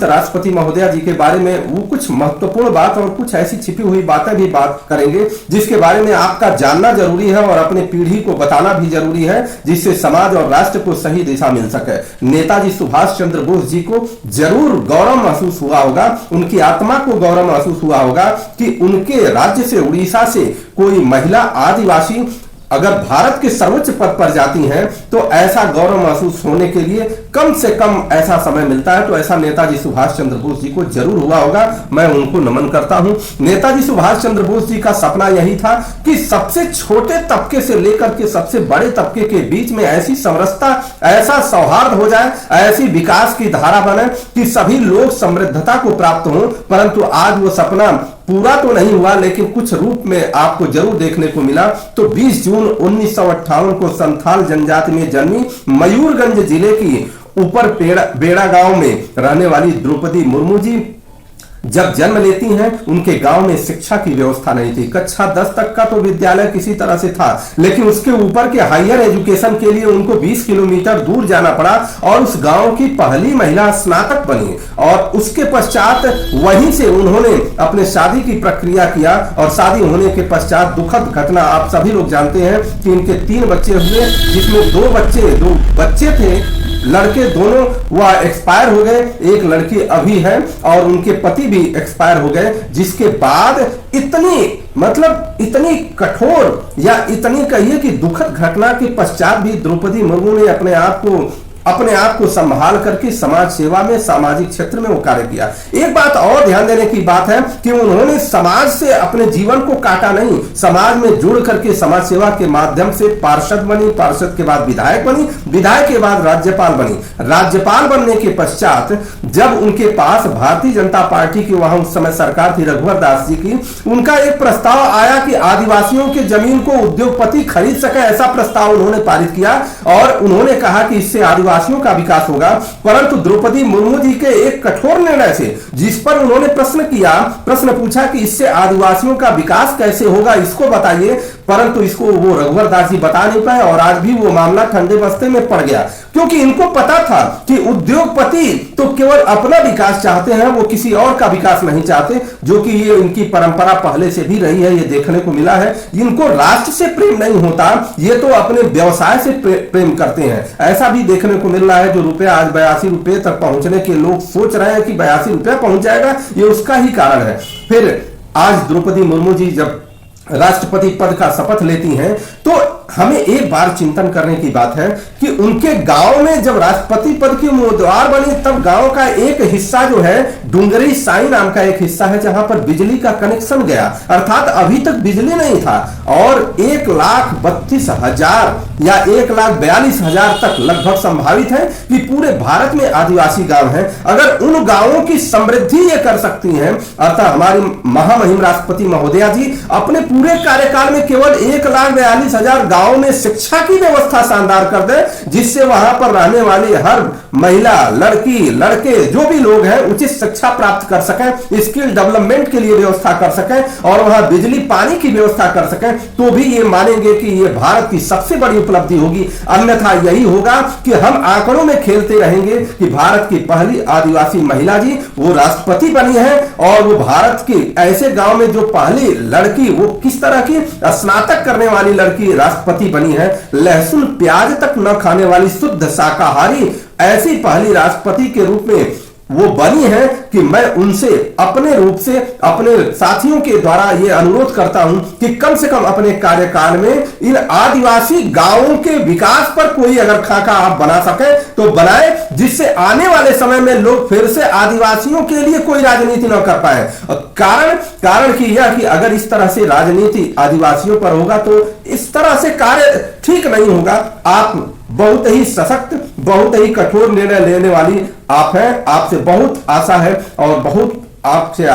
राष्ट्रपति महोदया जी के बारे में वो कुछ महत्वपूर्ण बात और कुछ ऐसी छिपी हुई बातें भी बात करेंगे जिसके बारे में आपका जानना जरूरी है और अपने पीढ़ी को बताना भी जरूरी है, जिससे समाज और राष्ट्र को सही दिशा मिल सके। नेताजी सुभाष चंद्र बोस जी को जरूर गौरव महसूस हुआ होगा, उनकी आत्मा को गौरव महसूस हुआ होगा कि उनके राज्य से, उड़ीसा से कोई महिला आदिवासी अगर भारत के सर्वोच्च पद पर जाती हैं तो ऐसा गौरव महसूस होने के लिए कम से कम ऐसा समय मिलता है। तो ऐसा नेताजी सुभाष चंद्र बोस जी को जरूर हुआ होगा, मैं उनको नमन करता हूं। नेताजी सुभाष चंद्र बोस जी का सपना यही था कि सबसे छोटे तबके से लेकर के सबसे बड़े तबके के बीच में ऐसी समरसता, ऐसा सौहार्द हो जाए, ऐसी विकास की धारा बने कि सभी लोग समृद्धता को प्राप्त हों। परंतु आज वो सपना पूरा तो नहीं हुआ, लेकिन कुछ रूप में आपको जरूर देखने को मिला। तो 20 जून 1958 को संथाल जनजाति में जन्मी मयूरगंज जिले की ऊपर बेड़ा गांव में रहने वाली द्रौपदी मुर्मू जी जब जन्म लेती हैं, उनके गांव में शिक्षा की व्यवस्था नहीं थी। कक्षा 10 तक का तो विद्यालय किसी तरह से था, लेकिन उसके ऊपर के हायर एजुकेशन के लिए उनको 20 किलोमीटर दूर जाना पड़ा और उस गांव की पहली महिला स्नातक बनी। और उसके पश्चात वहीं से उन्होंने अपने शादी की प्रक्रिया किया और शादी होने के पश्चात दुखद घटना आप सभी लोग जानते हैं कि इनके 3 बच्चे हुए, जिसमें 2 बच्चे थे लड़के, दोनों वह एक्सपायर हो गए। एक लड़की अभी है और उनके पति भी एक्सपायर हो गए। जिसके बाद इतनी कठोर या इतनी कहिए कि दुखद घटना के पश्चात भी द्रौपदी मुर्मू ने अपने आप को संभाल करके समाज सेवा में, सामाजिक क्षेत्र में वो कार्य किया। एक बात और ध्यान देने की बात है कि उन्होंने समाज से अपने जीवन को काटा नहीं, समाज में जुड़ करके समाज सेवा के माध्यम से पार्षद बनी, पार्षद के बाद विधायक बनी, विधायक के बाद राज्यपाल बनी। राज्यपाल बनने के पश्चात जब उनके पास भारतीय जनता पार्टी की वहां उस समय सरकार थी, रघुवर दास जी की, उनका एक प्रस्ताव आया कि आदिवासियों की जमीन को उद्योगपति खरीद सके। ऐसा प्रस्ताव उन्होंने पारित किया और उन्होंने कहा कि इससे आदिवासियों का विकास होगा। परंतु द्रौपदी मुर्मू जी के एक कठोर निर्णय से, जिस पर उन्होंने प्रश्न पूछा कि इससे आदिवासियों का विकास कैसे होगा, इसको बताइए, परंतु इसको वो रघुवर दास जी बता नहीं पाए और आज भी वो मामला ठंडे बस्ते में पड़ गया। क्योंकि इनको पता था कि उद्योगपति तो केवल अपना विकास चाहते हैं, वो किसी और का विकास नहीं चाहते, जो कि ये इनकी परंपरा पहले से भी रही है, ये देखने को मिला है। इनको राष्ट्र से प्रेम नहीं होता, ये तो अपने व्यवसाय से प्रेम करते हैं। ऐसा भी देखने को मिल रहा है। जो रुपया आज 82 रुपए तक पहुंचने के लोग सोच रहे हैं कि 82 रुपया पहुंच जाएगा, ये उसका ही कारण है। फिर आज द्रौपदी मुर्मू जी जब राष्ट्रपति पद का शपथ लेती हैं तो हमें एक बार चिंतन करने की बात है कि उनके गांव में जब राष्ट्रपति पद की उम्मीदवार बनी, तब गांव का एक हिस्सा जो है, डुंगरी साई नाम का एक हिस्सा है, जहां पर बिजली का कनेक्शन गया, अर्थात अभी तक बिजली नहीं था। और 1,32,000 या 1,42,000 तक लगभग संभावित है कि पूरे भारत में आदिवासी गांव हैं। अगर उन गांवों की समृद्धि ये कर सकती हैं, अर्थात हमारी महामहिम राष्ट्रपति महोदया जी अपने पूरे कार्यकाल में केवल 1,42,000 गांव में शिक्षा की व्यवस्था शानदार कर दे, जिससे वहां पर रहने वाली हर महिला, लड़की, लड़के, जो भी लोग हैं, उचित शिक्षा प्राप्त कर सकें, स्किल डेवलपमेंट के लिए व्यवस्था कर सकें और वहां बिजली पानी की व्यवस्था कर सकें, तो भी ये मानेंगे कि ये भारत की सबसे बड़ी उपलब्धि होगी। अन्यथा यही होगा कि हम आंकड़ों में खेलते रहेंगे कि भारत की पहली आदिवासी महिला जी वो राष्ट्रपति बनी है और वो भारत के ऐसे गांव में जो पहली लड़की, वो किस तरह की स्नातक करने वाली लड़की राष्ट्रपति बनी है, लहसुन प्याज तक न खाने वाली शुद्ध शाकाहारी ऐसी पहली राष्ट्रपति के रूप में वो बनी है कि मैं उनसे अपने रूप से अपने साथियों के द्वारा ये अनुरोध करता हूं कि कम से कम अपने कार्यकाल में इन आदिवासी गांवों के विकास पर कोई अगर खाका आप बना सके तो बनाए, जिससे आने वाले समय में लोग फिर से आदिवासियों के लिए कोई राजनीति न कर पाए। कारण की यह कि अगर इस तरह से राजनीति आदिवासियों पर होगा तो इस तरह से कार्य ठीक नहीं होगा। आप बहुत ही सशक्त, बहुत ही कठोर निर्णय लेने वाली आप हैं, आपसे बहुत आशा है और बहुत आपसे